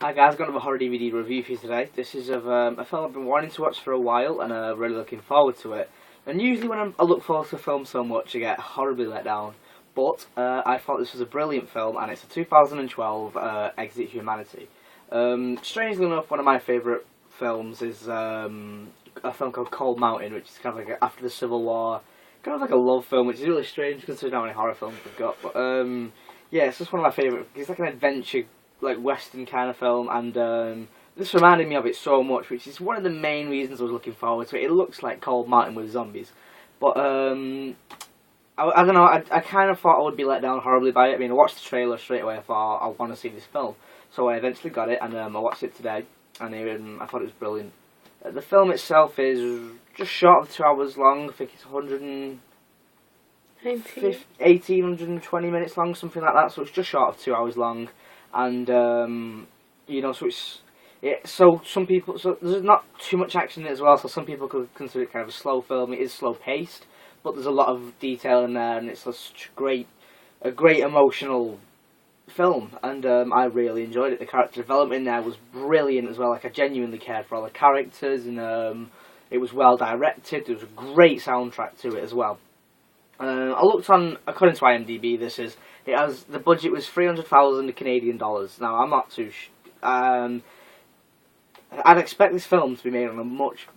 Hi guys, I've got another horror DVD review for you today. This is of a film I've been wanting to watch for a while and really looking forward to it. And usually when I look forward to a film so much, I get horribly let down. But I thought this was a brilliant film, and it's a 2012 Exit Humanity. Strangely enough, one of my favourite films is a film called Cold Mountain, which is kind of like after the Civil War, kind of like a love film, which is really strange considering how many horror films we've got. But yeah, it's just one of my favourite. It's like an adventure, like western kind of film, and this reminded me of it so much, which is one of the main reasons I was looking forward to it. It looks like Cold Mountain with zombies, but I don't know. I kind of thought I would be let down horribly by it. I mean, I watched the trailer straight away. I thought I want to see this film, so I eventually got it, and I watched it today, and I thought it was brilliant. The film itself is just short of 2 hours long. I think it's 120 minutes long, something like that. So it's just short of 2 hours long. And you know, so some people, so there's not too much action in it as well, so some people could consider it kind of a slow film. It is slow paced, but there's a lot of detail in there, and it's such a great emotional film, and I really enjoyed it. The character development in there was brilliant as well. Like, I genuinely cared for all the characters, and it was well directed. There was a great soundtrack to it as well. I looked on, according to IMDb, the budget was 300,000 Canadian dollars. Now, I'm not too I'd expect this film to be made on a much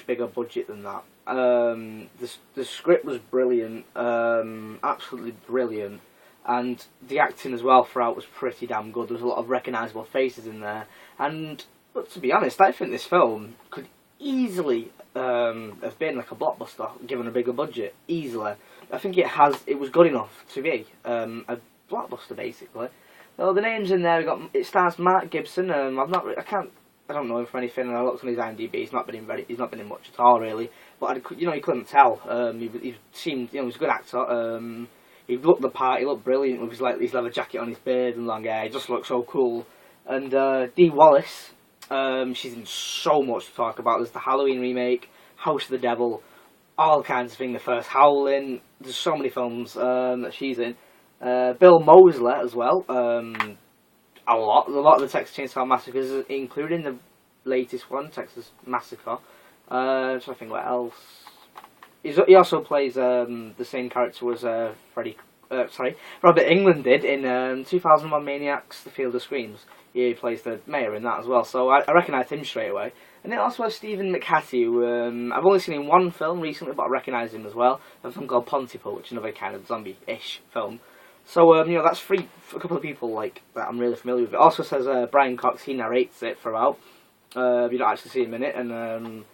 bigger budget than that. The script was brilliant, absolutely brilliant, and the acting as well throughout was pretty damn good. There was a lot of recognisable faces in there, but to be honest, I think this film could easily have been like a blockbuster given a bigger budget, easily. I think it was good enough to be a blockbuster, basically. Well, the names in there, it stars Mark Gibson. I don't know him from anything, and I looked on his IMDb. He's not been in much at all, really. But you couldn't tell. He seemed, he was a good actor. He looked the part. He looked brilliant with his leather jacket on his beard and long hair. He just looked so cool. And Dee Wallace, she's in so much to talk about. There's the Halloween remake, House of the Devil, all kinds of things. The first Howling. There's so many films that she's in. Bill Moseley as well. A lot of the Texas Chainsaw Massacres, including the latest one, Texas Massacre. So I think what else? He also plays the same character as Robert Englund did in 2001 Maniacs: The Field of Screams. He plays the mayor in that as well, so I recognised him straight away. And it also has Stephen McHattie, who I've only seen in one film recently, but I recognise him as well. A film called Pontypool, which is another kind of zombie-ish film. So that's a couple of people like that I'm really familiar with. It also says Brian Cox, he narrates it throughout. You don't actually see him in it, and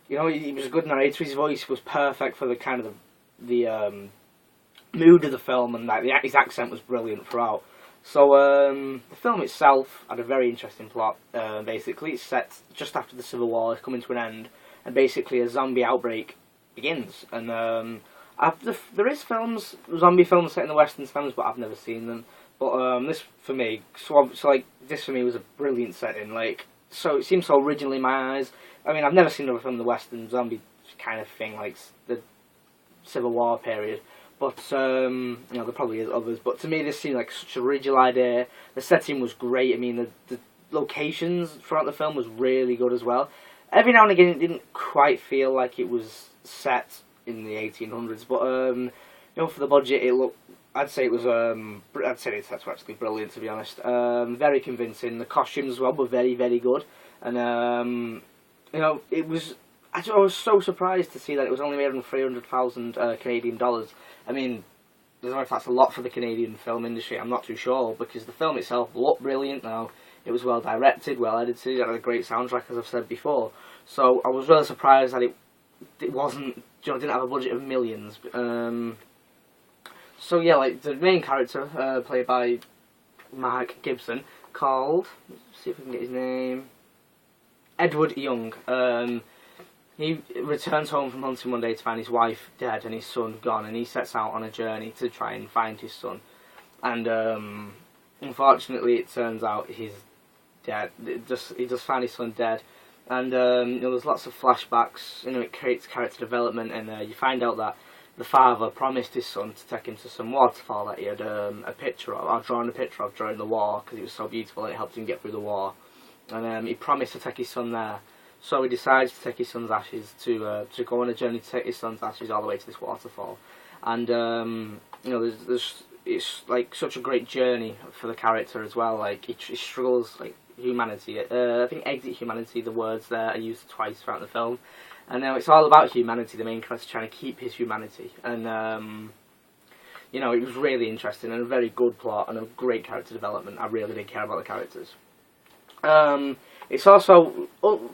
he was a good narrator. His voice was perfect for the kind of the mood of the film, and his accent was brilliant throughout. So the film itself had a very interesting plot. Basically, it's set just after the Civil War is coming to an end, and basically a zombie outbreak begins. And there is zombie films set in the Western films, but I've never seen them. But this for me, this for me was a brilliant setting. So it seems so original in my eyes. I mean, I've never seen another film in the Western zombie kind of thing, like the Civil War period. But there probably is others. But to me, this seemed like such a original idea. The setting was great. I mean, the locations throughout the film was really good as well. Every now and again, it didn't quite feel like it was set in the 1800s. But for the budget, I'd say the sets were actually brilliant, to be honest. Very convincing. The costumes as well were very, very good. And it was. I was so surprised to see that it was only made on 300,000 Canadian dollars. I mean, I don't know if that's a lot for the Canadian film industry. I'm not too sure, because the film itself looked brilliant. Now, it was well directed, well edited. It had a great soundtrack, as I've said before. So I was really surprised that it wasn't, didn't have a budget of millions. So yeah, the main character, played by Mark Gibson, called, let's see if we can get his name, Edward Young. He returns home from hunting one day to find his wife dead and his son gone, and he sets out on a journey to try and find his son. And unfortunately, it turns out he's dead. He just found his son dead, and there's lots of flashbacks. It creates character development, and you find out that the father promised his son to take him to some waterfall that he had a picture of, or drawn a picture of during the war, because it was so beautiful and it helped him get through the war. And he promised to take his son there. So he decides to take his son's ashes to go on a journey to take his son's ashes all the way to this waterfall. And you know, it's like such a great journey for the character as well. Like he struggles, like humanity. I think exit humanity. The words there are used twice throughout the film, and it's all about humanity. The main character trying to keep his humanity, and you know, it was really interesting and a very good plot and a great character development. I really did care about the characters. It's also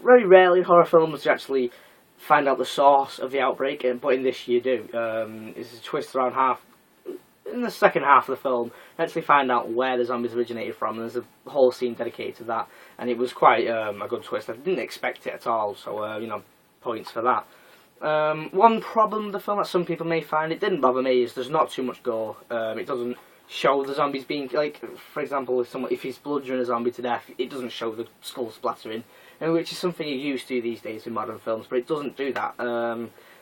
very rarely in horror films you actually find out the source of the outbreak, but in this you do. It's a twist around in the second half of the film, you actually find out where the zombies originated from, and there's a whole scene dedicated to that, and it was quite a good twist. I didn't expect it at all, so you know, points for that. One problem with the film that some people may find, it didn't bother me, is there's not too much gore. It doesn't show the zombies being, like, for example, if he's bludgeoning a zombie to death, it doesn't show the skull splattering, which is something you're used to these days in modern films, but it doesn't do that.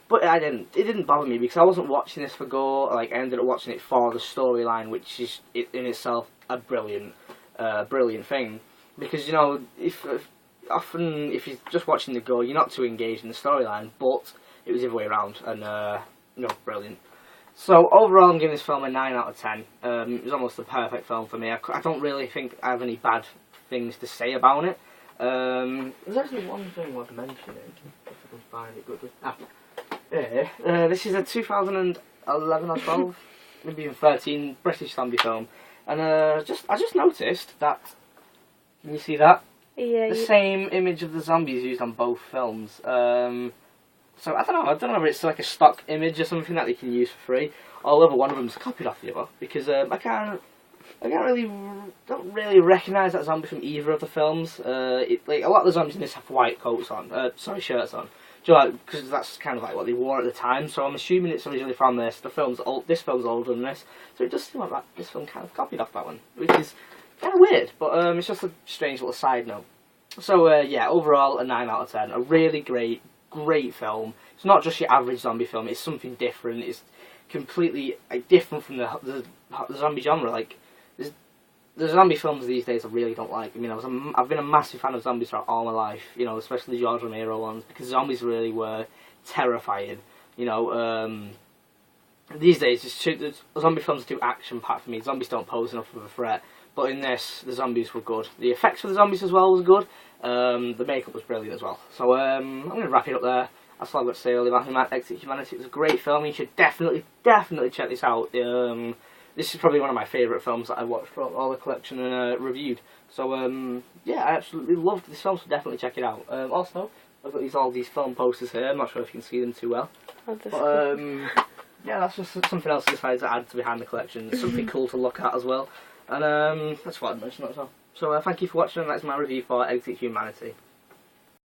But it didn't bother me because I wasn't watching this for gore. Like, I ended up watching it for the storyline, which is in itself a brilliant thing. Because, you know, often if you're just watching the gore, you're not too engaged in the storyline. But it was the other way around, and you know, brilliant. So overall, I'm giving this film a 9 out of 10. It was almost the perfect film for me. I don't really think I have any bad things to say about it. There's actually one thing worth mentioning, if I can find it good. Yeah, this is a 2011 or 12, maybe even 13 British zombie film, and I just noticed that. Can you see that? Yeah. The same image of the zombies used on both films. So I don't know if it's like a stock image or something that they can use for free, or whether one of them's copied off the other, because don't really recognise that zombie from either of the films. Like a lot of the zombies in this have white coats on, shirts on. Because that's kind of like what they wore at the time. So I'm assuming it's originally from this. This film's older than this, so it does seem like this film kind of copied off that one, which is kind of weird. But it's just a strange little side note. So yeah, overall a 9 out of 10. A really great film. It's not just your average zombie film. It's something different. It's completely different from the zombie genre. Like the zombie films these days I really don't like. I mean, I've been a massive fan of zombies throughout all my life, you know, especially the George Romero ones, because zombies really were terrifying, you know. These days, zombie films are too action-packed for me. Zombies don't pose enough of a threat, but in this, the zombies were good. The effects for the zombies as well was good. The makeup was brilliant as well. So I'm going to wrap it up there. That's all I've got to say really about Exit Humanity. It was a great film. You should definitely check this out. This is probably one of my favourite films that I've watched throughout all the collection and reviewed. So, yeah, I absolutely loved this film, so definitely check it out. Also, I've got all these film posters here. I'm not sure if you can see them too well. But, yeah, that's just something else I decided to add to behind the collection. It's something cool to look at as well. And that's what I'd mention as well. So, thank you for watching, and that's my review for Exit Humanity.